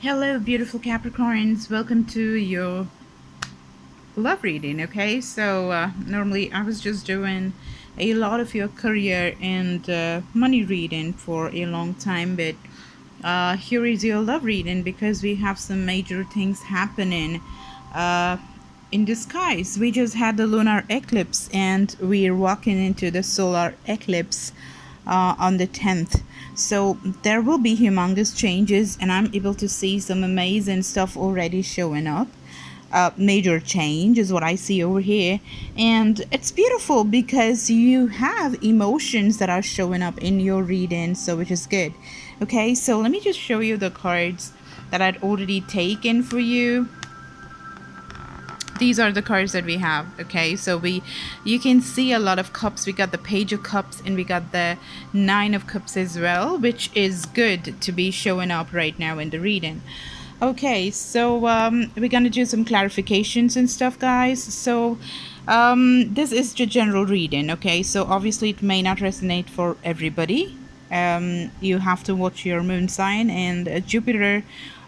Hello, beautiful Capricorns. Welcome to your love reading. Okay, so normally I was just doing a lot of your career and money reading for a long time, but here is your love reading because we have some major things happening uh, in the skies. We just had the lunar eclipse and we're walking into the solar eclipse on the 10th. So there will be humongous changes, and I'm able to see some amazing stuff already showing up. Major change is what I see over here, and it's beautiful because you have emotions that are showing up in your reading, so which is good. Okay, so let me just show you the cards that I'd already taken for you. These are the cards that we have. Okay, so you can see a lot of cups. We got the page of cups and we got the 9 of cups as well, which is good to be showing up right now in the reading. Okay, so we're gonna do some clarifications and stuff, guys. So this is the general reading. Okay, so obviously it may not resonate for everybody. You have to watch your moon sign and Jupiter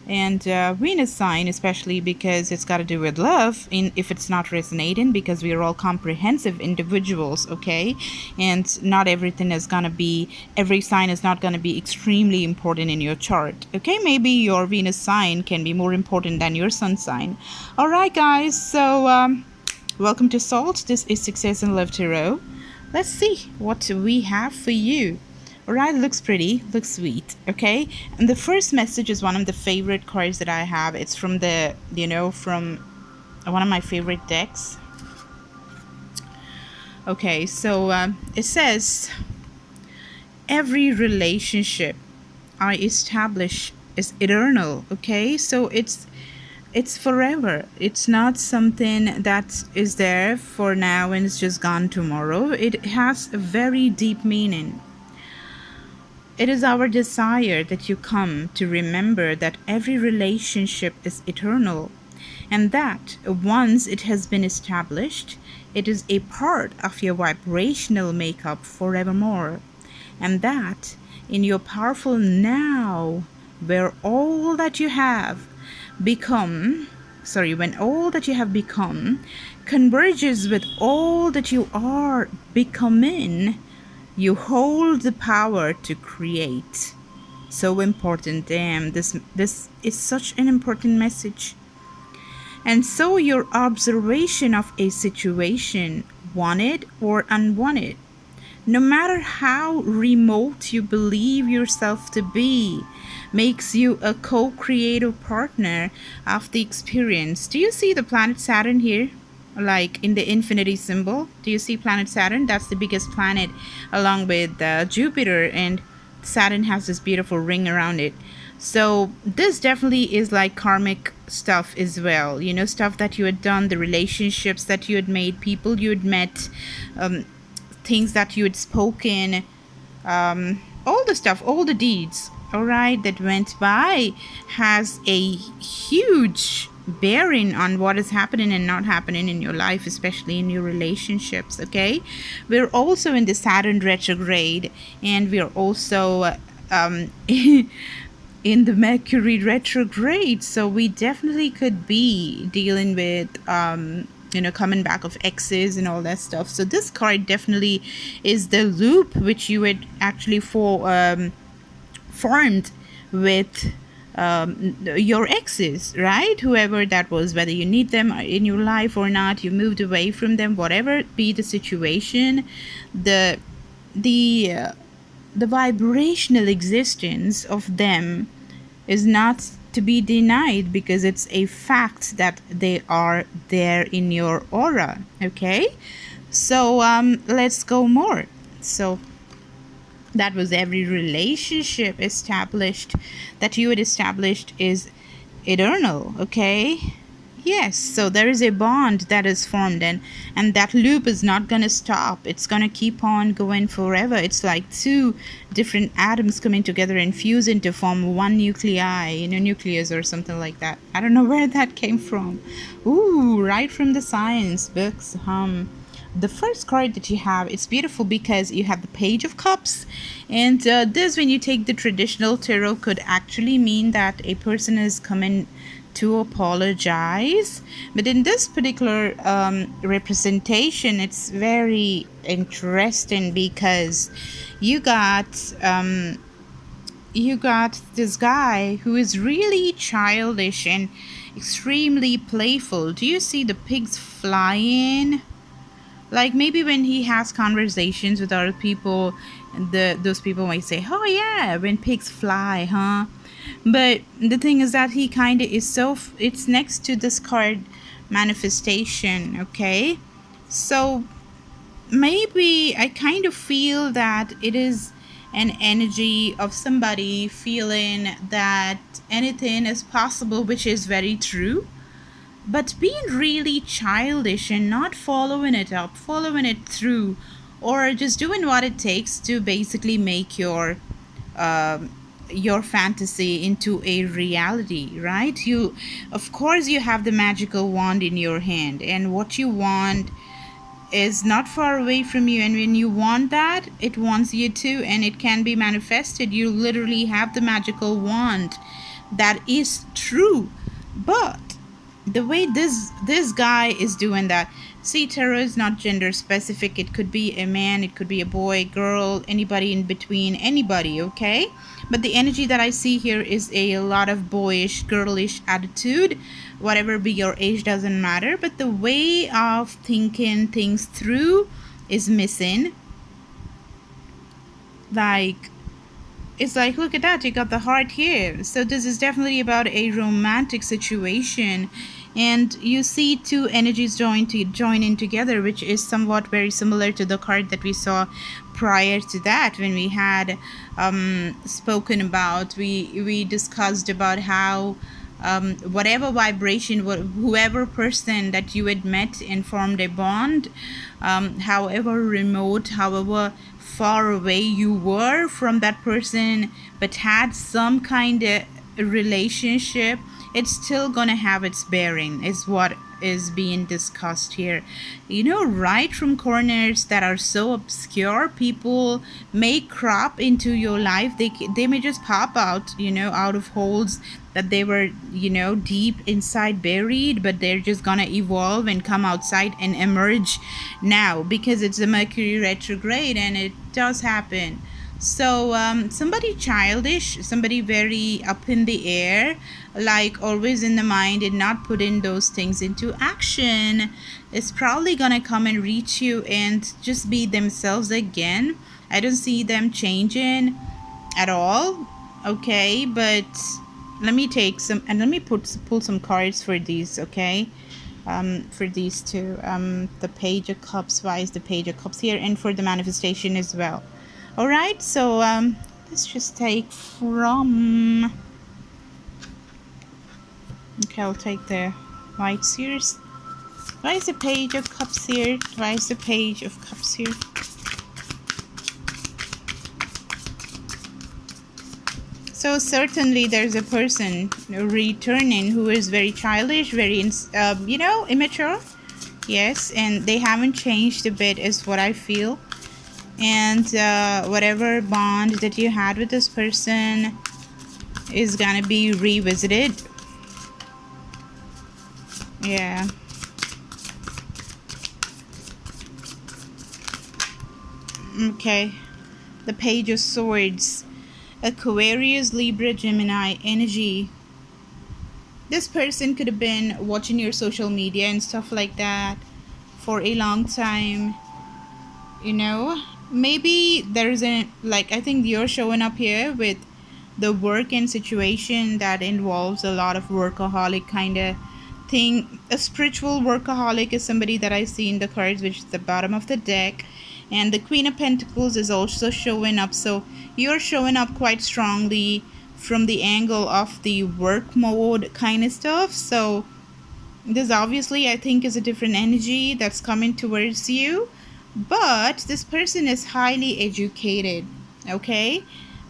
and Venus sign, especially because it's got to do with love. If it's not resonating, because we are all comprehensive individuals, okay, and not everything is gonna be, every sign is not gonna be extremely important in your chart. Okay, maybe your Venus sign can be more important than your sun sign. All right, guys. So welcome to Salt. This is Success and Love Tarot. Let's see what we have for you. Alright, looks pretty, looks sweet, okay? And the first message is one of the favorite cards that I have. It's from the, from one of my favorite decks. Okay, so it says, every relationship I establish is eternal, okay? So it's forever. It's not something that is there for now and it's just gone tomorrow. It has a very deep meaning. It is our desire that you come to remember that every relationship is eternal, and that once it has been established, it is a part of your vibrational makeup forevermore, and that in your powerful now, where all that you have become, when all that you have become converges with all that you are becoming, you hold the power to create. So important. Damn, this is such an important message. And so your observation of a situation, wanted or unwanted, no matter how remote you believe yourself to be, makes you a co-creative partner of the experience. Do you see the planet Saturn here? Like in the infinity symbol, do you see planet Saturn? That's the biggest planet along with Jupiter, and Saturn has this beautiful ring around it. So this definitely is like karmic stuff as well, stuff that you had done, the relationships that you had made, people you had met, things that you had spoken, all the stuff, all the deeds, all right, that went by has a huge bearing on what is happening and not happening in your life, especially in your relationships. Okay, we're also in the Saturn retrograde, and we're also in the Mercury retrograde, so we definitely could be dealing with coming back of exes and all that stuff. So this card definitely is the loop which you had actually formed with your exes, right? Whoever that was, whether you need them in your life or not, you moved away from them, whatever be the situation, the vibrational existence of them is not to be denied, because it's a fact that they are there in your aura. Okay, so let's go more. So that was every relationship established that you had established is eternal. Okay, yes, so there is a bond that is formed, and that loop is not going to stop. It's going to keep on going forever. It's like two different atoms coming together and fusing to form one nuclei, nucleus or something like that. I don't know where that came from. Ooh, right from the science books. the first card that you have, it's beautiful because you have the Page of Cups, and this, when you take the traditional tarot, could actually mean that a person is coming to apologize. But in this particular representation, it's very interesting because you got this guy who is really childish and extremely playful. Do you see the pigs flying? Like, maybe when he has conversations with other people, those people might say, oh yeah, when pigs fly, huh? But the thing is that he kind of is it's next to this card manifestation, okay? So maybe I kind of feel that it is an energy of somebody feeling that anything is possible, which is very true, but being really childish and not following it up, following it through, or just doing what it takes to basically make your fantasy into a reality, right? You, of course, you have the magical wand in your hand, and what you want is not far away from you, and when you want that, it wants you to, and it can be manifested. You literally have the magical wand. That is true. But the way this guy is doing that, see, tarot is not gender specific. It could be a man, it could be a boy, girl, anybody in between, anybody, okay? But the energy that I see here is a lot of boyish, girlish attitude. Whatever be your age, doesn't matter, but the way of thinking things through is missing. Like, it's like, look at that, you got the heart here. So this is definitely about a romantic situation, and you see two energies joining together, which is somewhat very similar to the card that we saw prior to that, when we had spoken about, we discussed about how whatever vibration, whoever person that you had met and formed a bond, however remote, however far away you were from that person, but had some kind of relationship, it's still gonna have its bearing, is what is being discussed here. You know, right from corners that are so obscure, people may crop into your life. They may just pop out, you know, out of holes that they were, you know, deep inside buried, but they're just gonna evolve and come outside and emerge now, because it's a Mercury retrograde, and it does happen. So somebody childish, somebody very up in the air, like always in the mind and not putting those things into action, is probably gonna come and reach you and just be themselves again. I don't see them changing at all, okay? But let me take some, and let me pull some cards for these, okay? For these two, the Page of Cups. Why is the Page of Cups here? And for the manifestation as well. All right, so let's just take from, okay, I'll take the whites here. Why is the Page of Cups here? Why is the Page of Cups here? So certainly there's a person returning who is very childish, very you know, immature. Yes, and they haven't changed a bit, is what I feel. And whatever bond that you had with this person is gonna be revisited. Yeah. Okay. The Page of Swords. Aquarius, Libra, Gemini energy. This person could have been watching your social media and stuff like that for a long time. You know, maybe there's a, like, I think you're showing up here with the work and situation that involves a lot of workaholic kind of thing. A spiritual workaholic is somebody that I see in the cards, which is the bottom of the deck. And the Queen of Pentacles is also showing up. So you're showing up quite strongly from the angle of the work mode kind of stuff. So this obviously, I think, is a different energy that's coming towards you. But this person is highly educated, okay?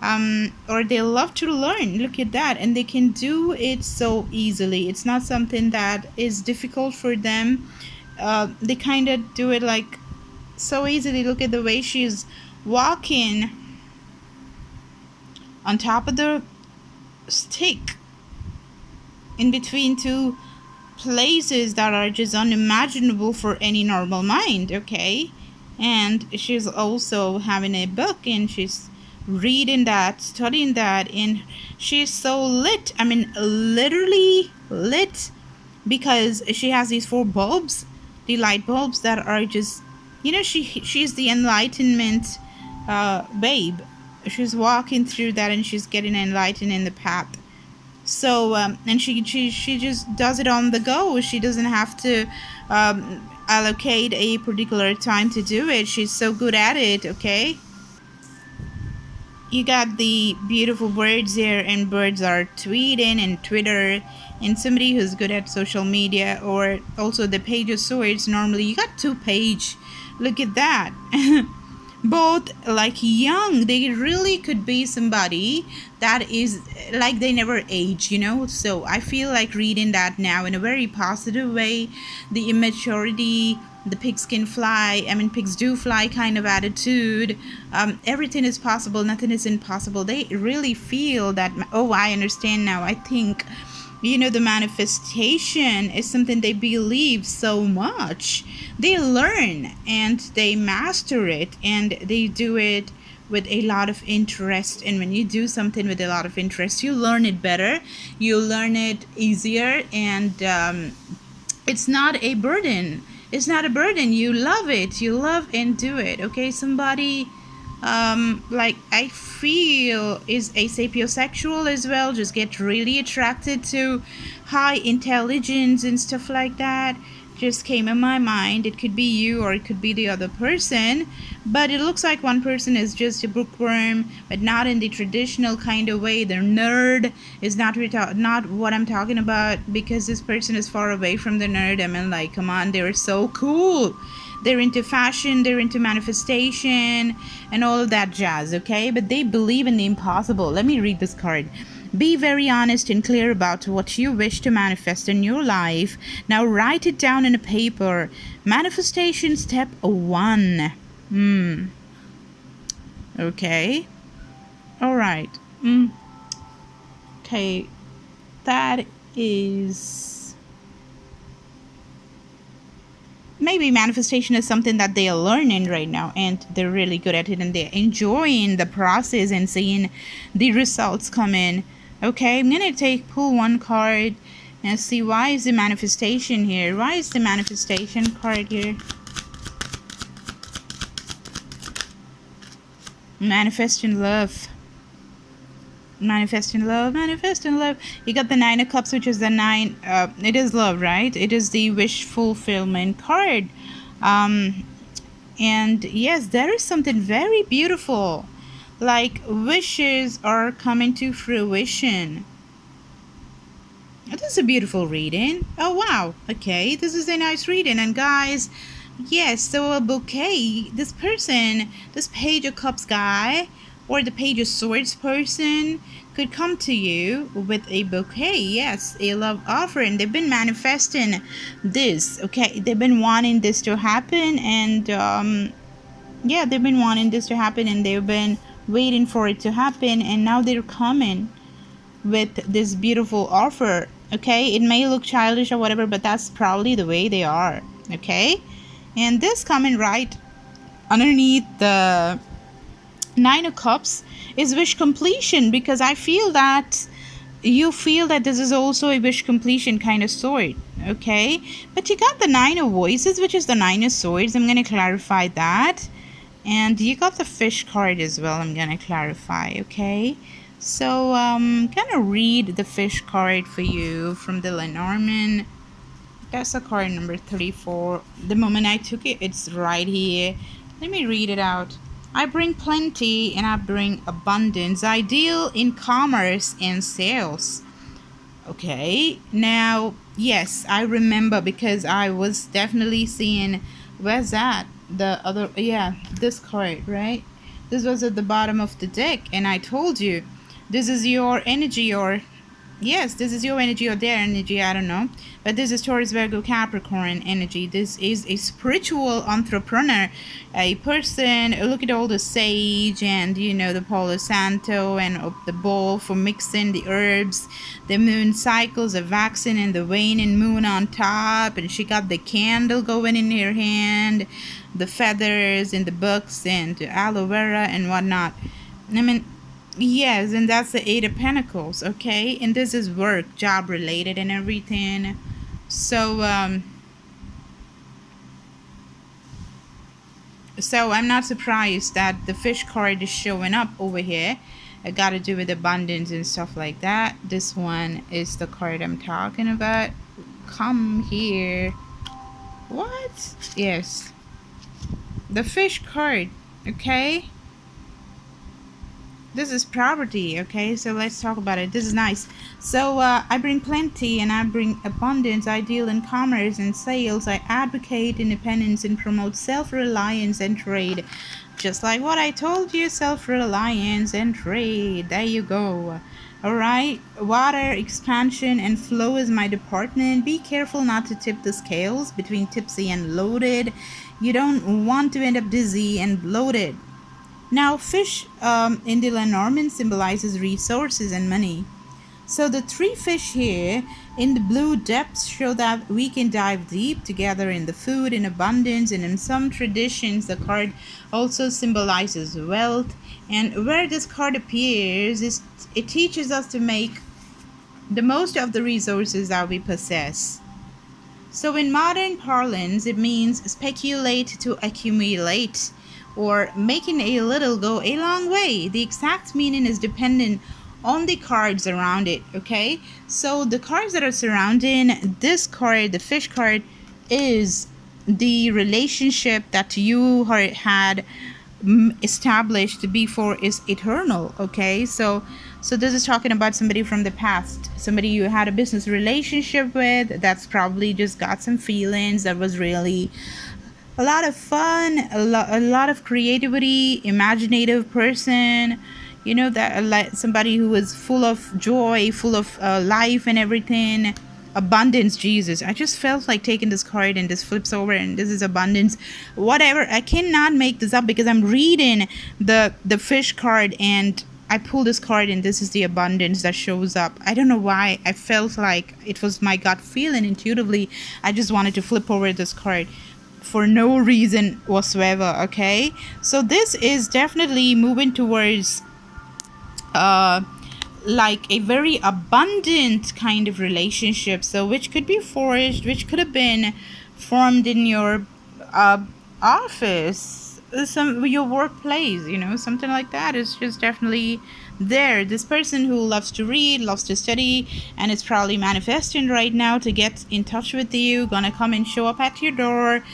Or they love to learn. Look at that. And they can do it so easily. It's not something that is difficult for them. They kind of do it like so easily. Look at the way she's walking on top of the stick in between two places that are just unimaginable for any normal mind, okay? And she's also having a book and she's reading that, studying that, and she's so lit. I mean, literally lit, because she has these 4 bulbs, the light bulbs that are just, you know, she's the enlightenment babe. She's walking through that and she's getting enlightened in the path. So and she just does it on the go. She doesn't have to allocate a particular time to do it. She's so good at it, okay? You got the beautiful birds here, and birds are tweeting and Twitter, and somebody who's good at social media, or also the Page of Swords. Normally you got 2 page. Look at that. Both like young, they really could be somebody that is like they never age, you know. So I feel like reading that now in a very positive way. The immaturity, the pigs can fly, I mean pigs do fly kind of attitude. Everything is possible, nothing is impossible. They really feel that, oh, I understand now. I think, you know, the manifestation is something they believe so much. They learn and they master it, and they do it with a lot of interest. And when you do something with a lot of interest, you learn it better, you learn it easier, and it's not a burden. It's not a burden. You love it, you love and do it, okay? Somebody like I feel is a sapiosexual as well, just get really attracted to high intelligence and stuff like that. Just came in my mind. It could be you or it could be the other person, but it looks like one person is just a bookworm, but not in the traditional kind of way. They're nerd is not what I'm talking about, because this person is far away from the nerd. I mean, like, come on, they're so cool. They're into fashion, they're into manifestation and all of that jazz, okay? But they believe in the impossible. Let me read this card. Be very honest and clear about what you wish to manifest in your life. Now write it down in a paper. Manifestation step 1. Okay. All right. Okay. That is... maybe manifestation is something that they are learning right now, and they're really good at it, and they're enjoying the process and seeing the results come in. Okay, I'm gonna pull one card and see why is the manifestation here. Why is the manifestation card here? Manifesting love. Manifesting love, manifesting love. You got the 9 of Cups, which is the 9. It is love, right? It is the wish fulfillment card. And yes, there is something very beautiful. Like wishes are coming to fruition. This is a beautiful reading. Oh wow. Okay, this is a nice reading. And guys, yes, so a bouquet. This person, this Page of Cups guy, or the Page of Swords person, could come to you with a bouquet. Yes, a love offering. They've been manifesting this, okay? They've been wanting this to happen, and yeah, they've been wanting this to happen, and they've been waiting for it to happen, and now they're coming with this beautiful offer, okay? It may look childish or whatever, but that's probably the way they are, okay? And this coming right underneath the 9 of Cups is wish completion, because I feel that you feel that this is also a wish completion kind of sword, okay? But you got the 9 of Voices, which is the 9 of Swords. I'm going to clarify that. And you got the fish card as well. I'm going to clarify, okay? So I'm going to read the fish card for you from the Lenormand. That's the card number 34. The moment I took it, it's right here. Let me read it out. I bring plenty and I bring abundance. I deal in commerce and sales. Okay, now, yes, I remember, because I was definitely seeing, where's that? The other, yeah, this card, right? This was at the bottom of the deck, and I told you, this is your energy, or Yes, this is your energy or their energy, I don't know. But this is Taurus, Virgo, Capricorn energy. This is a spiritual entrepreneur, a person. Look at all the sage and, you know, the Palo Santo and the bowl for mixing the herbs, the moon cycles, the vaccine and the waning moon on top. And she got the candle going in her hand, the feathers and the books and the aloe vera and whatnot. I mean, yes, and that's the Eight of Pentacles, okay? And this is work, job related and everything. So, so I'm not surprised that the fish card is showing up over here. It got to do with abundance and stuff like that. This one is the card I'm talking about. Come here. What? Yes. The fish card, okay? This is property, okay? So let's talk about it. This is nice. So I bring plenty and I bring abundance. I deal in commerce and sales. I advocate independence and promote self-reliance and trade. Just like what I told you, self-reliance and trade. There you go. Alright, water, expansion, and flow is my department. Be careful not to tip the scales between tipsy and loaded. You don't want to end up dizzy and bloated. Now, fish in the Lenormand symbolizes resources and money. So the three fish here in the blue depths show that we can dive deep together in the food in abundance, and in some traditions the card also symbolizes wealth. And where this card appears is it teaches us to make the most of the resources that we possess. So in modern parlance, it means speculate to accumulate, or making a little go a long way. The exact meaning is dependent on the cards around it, okay? So the cards that are surrounding this card, the fish card, is the relationship that you had established before is eternal, okay? So this is talking about somebody from the past, somebody you had a business relationship with that's probably just got some feelings, that was really a lot of fun, a lot of creativity, imaginative person, you know, that somebody who was full of joy, full of life and everything. Abundance, Jesus. I just felt like taking this card and this flips over and this is abundance. Whatever. I cannot make this up because I'm reading the fish card and I pull this card and this is the abundance that shows up. I don't know why. I felt like it was my gut feeling intuitively. I just wanted to flip over this card for no reason whatsoever, okay? So this is definitely moving towards like a very abundant kind of relationship, so which could be forged, which could have been formed in your office, your workplace, you know, something like that is just definitely there. This person who loves to read, loves to study, and is probably manifesting right now to get in touch with you, gonna come and show up at your door,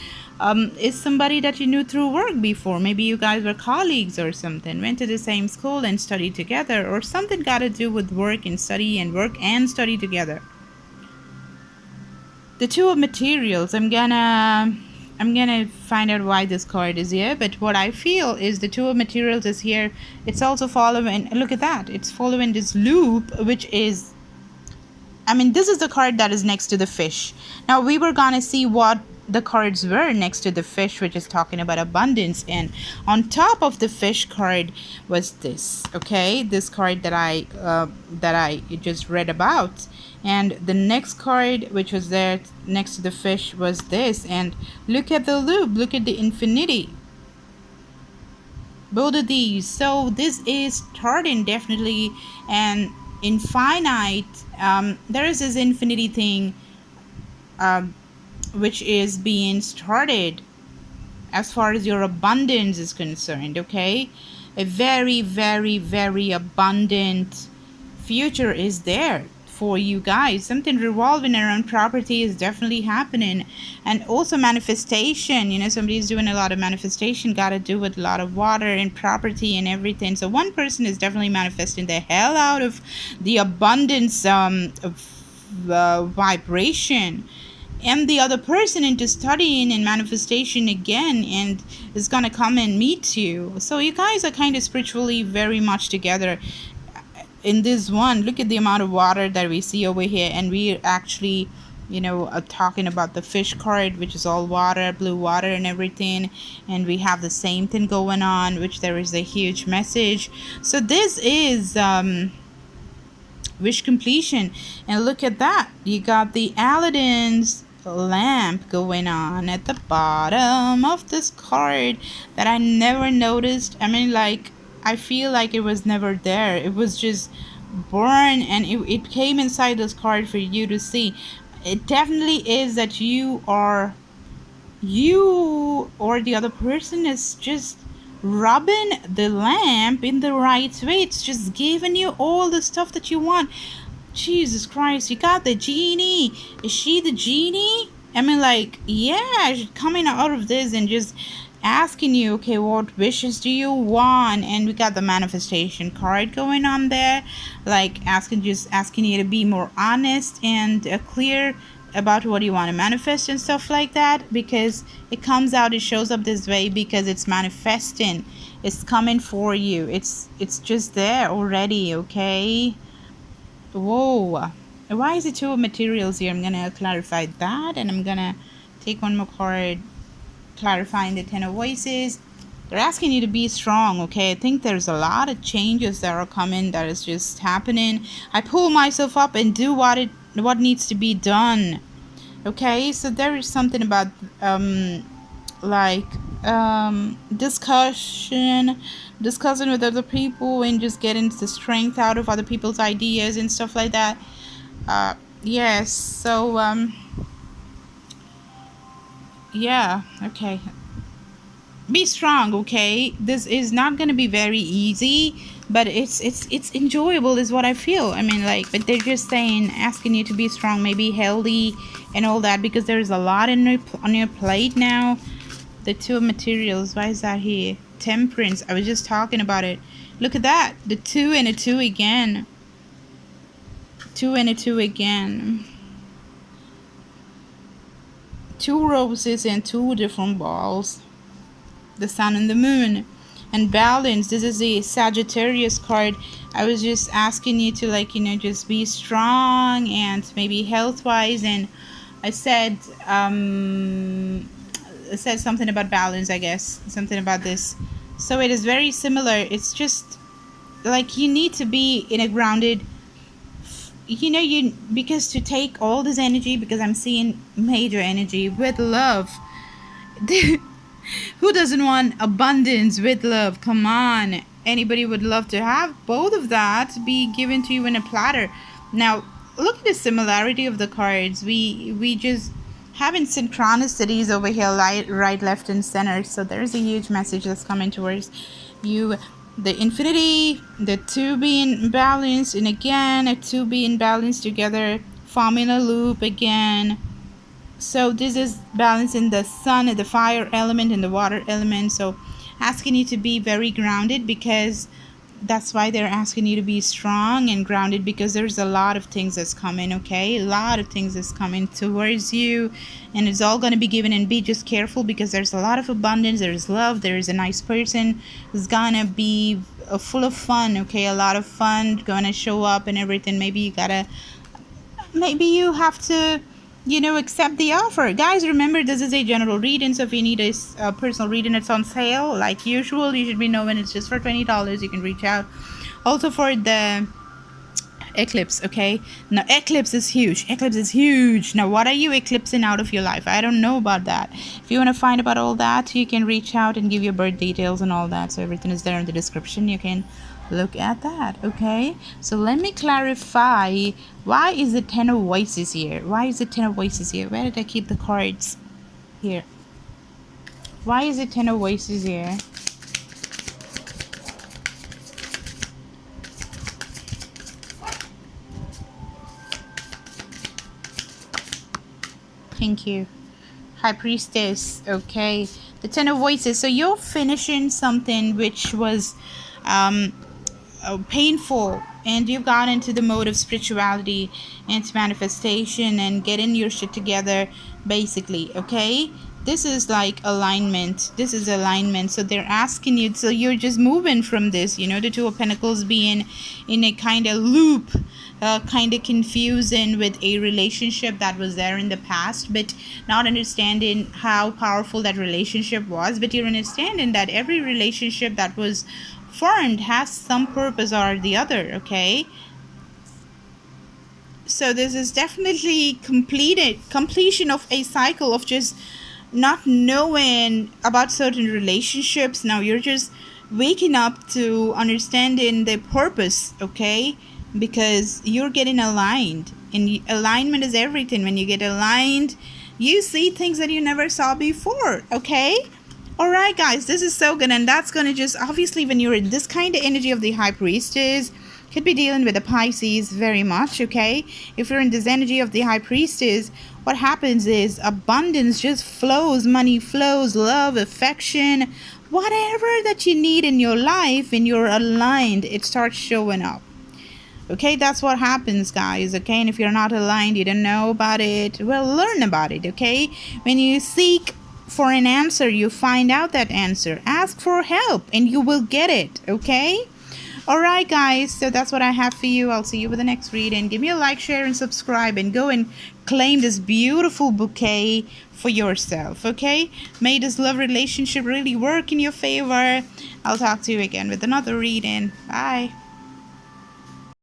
is somebody that you knew through work before. Maybe you guys were colleagues or something, went to the same school and studied together, or something got to do with work and study, and work and study together. The Two of Materials, I'm gonna find out why this card is here, but what I feel is the Two of Materials is here. It's also following, look at that, it's following this loop, which is, I mean, this is the card that is next to the fish. Now we were gonna see what the cards were next to the fish, which is talking about abundance, and on top of the fish card was this, okay, this card that I just read about, and the next card which was there next to the fish was this, and look at the loop, look at the infinity, both of these. So this is starting definitely and infinite. There is this infinity thing which is being started as far as your abundance is concerned, okay? A very, very, very abundant future is there for you guys. Something revolving around property is definitely happening. And also manifestation, you know, somebody's doing a lot of manifestation, got to do with a lot of water and property and everything. So one person is definitely manifesting the hell out of the abundance vibration, and the other person into studying and manifestation again, and is gonna come and meet you. So you guys are kind of spiritually very much together. in this one, look at the amount of water that we see over here, and we're actually, you know, talking about the fish card, which is all water, blue water and everything, and we have the same thing going on, which there is a huge message. So this is wish completion. And look at that, you got the Aladdin's lamp going on at the bottom of this card that I never noticed. I mean, like, I feel like it was never there, it was just born, and it came inside this card for you to see. It definitely is that you or the other person is just rubbing the lamp in the right way. It's just giving you all the stuff that you want. Jesus Christ, you got the genie. Is she the genie? I mean, like, yeah, she's coming out of this and just asking you, okay, what wishes do you want? And we got the manifestation card going on there, like just asking you to be more honest and clear about what you want to manifest and stuff like that, because it comes out, it shows up this way because it's manifesting, it's coming for you, it's just there already. Okay, whoa, why is it two of materials here? I'm gonna clarify that, and I'm gonna take one more card clarifying the Ten of Voices. They're asking you to be strong. Okay, I think there's a lot of changes that are coming, that is just happening. I pull myself up and do what needs to be done. Okay, so there is something about discussing with other people and just getting the strength out of other people's ideas and stuff like that. Yes, so yeah, okay, be strong. Okay, this is not going to be very easy, but it's enjoyable is what I feel. I mean, like, but they're just saying, asking you to be strong, maybe healthy and all that, because there's a lot on your plate now. The two of materials, why is that here? Temperance, I was just talking about it. Look at that, the 2 and a 2 again, 2 and a 2 again, 2 roses and 2 different balls, the sun and the moon. And balance, this is a Sagittarius card. I was just asking you to, like, you know, just be strong and maybe health wise, and I said something about balance, I guess, something about this. So it is very similar. It's just like you need to be in a grounded, you know, because to take all this energy, because I'm seeing major energy with love. Who doesn't want abundance with love? Come on, anybody would love to have both of that be given to you in a platter. Now look at the similarity of the cards. We just having synchronicities over here, right, left, and center. So there's a huge message that's coming towards you. The infinity, the 2 being balanced, and again a 2 being balanced together, forming a loop again. So this is balancing the sun and the fire element and the water element. So asking you to be very grounded, because that's why they're asking you to be strong and grounded, because there's a lot of things that's coming. Okay, a lot of things that's coming towards you, and it's all going to be given. And be just careful, because there's a lot of abundance, there's love, there's a nice person who's gonna be full of fun. Okay, a lot of fun gonna show up and everything. Maybe you have to, you know, accept the offer. Guys, remember, this is a general reading, so if you need a personal reading, it's on sale like usual. You should be knowing it's just for $20. You can reach out. Also for the eclipse. Okay, now eclipse is huge. Now what are you eclipsing out of your life? I don't know about that. If you want to find about all that, you can reach out and give your birth details and all that. So everything is there in the description. You can look at that. Okay, so let me clarify, why is the 10 of Voices here? Why is the 10 of Voices here? Where did I keep the cards? Here. Why is the 10 of Voices here? Thank you. High Priestess. Okay, the 10 of Voices. So you're finishing something which was painful, and you've gone into the mode of spirituality and manifestation and getting your shit together, basically. Okay, This is like alignment. This is alignment. So they're asking you, so you're just moving from this, you know, the Two of Pentacles being in a kind of loop, kind of confusing with a relationship that was there in the past, but not understanding how powerful that relationship was. But you're understanding that every relationship that was formed has some purpose or the other, okay? So this is definitely completion of a cycle of just not knowing about certain relationships. Now you're just waking up to understanding the purpose, okay? Because you're getting aligned, and alignment is everything. When you get aligned, you see things that you never saw before, okay? All right, guys, this is so good. And that's going to just, obviously, when you're in this kind of energy of the High Priestess, could be dealing with the Pisces very much, okay? If you're in this energy of the High Priestess, what happens is abundance just flows, money flows, love, affection, whatever that you need in your life, and you're aligned, it starts showing up. Okay, that's what happens, guys, okay? And if you're not aligned, you don't know about it, well, learn about it, okay? When you seek for an answer, you find out that answer. Ask for help, and you will get it, okay? Alright, guys, so that's what I have for you. I'll see you with the next reading. Give me a like, share, and subscribe, and go and claim this beautiful bouquet for yourself, okay? May this love relationship really work in your favor. I'll talk to you again with another reading. Bye.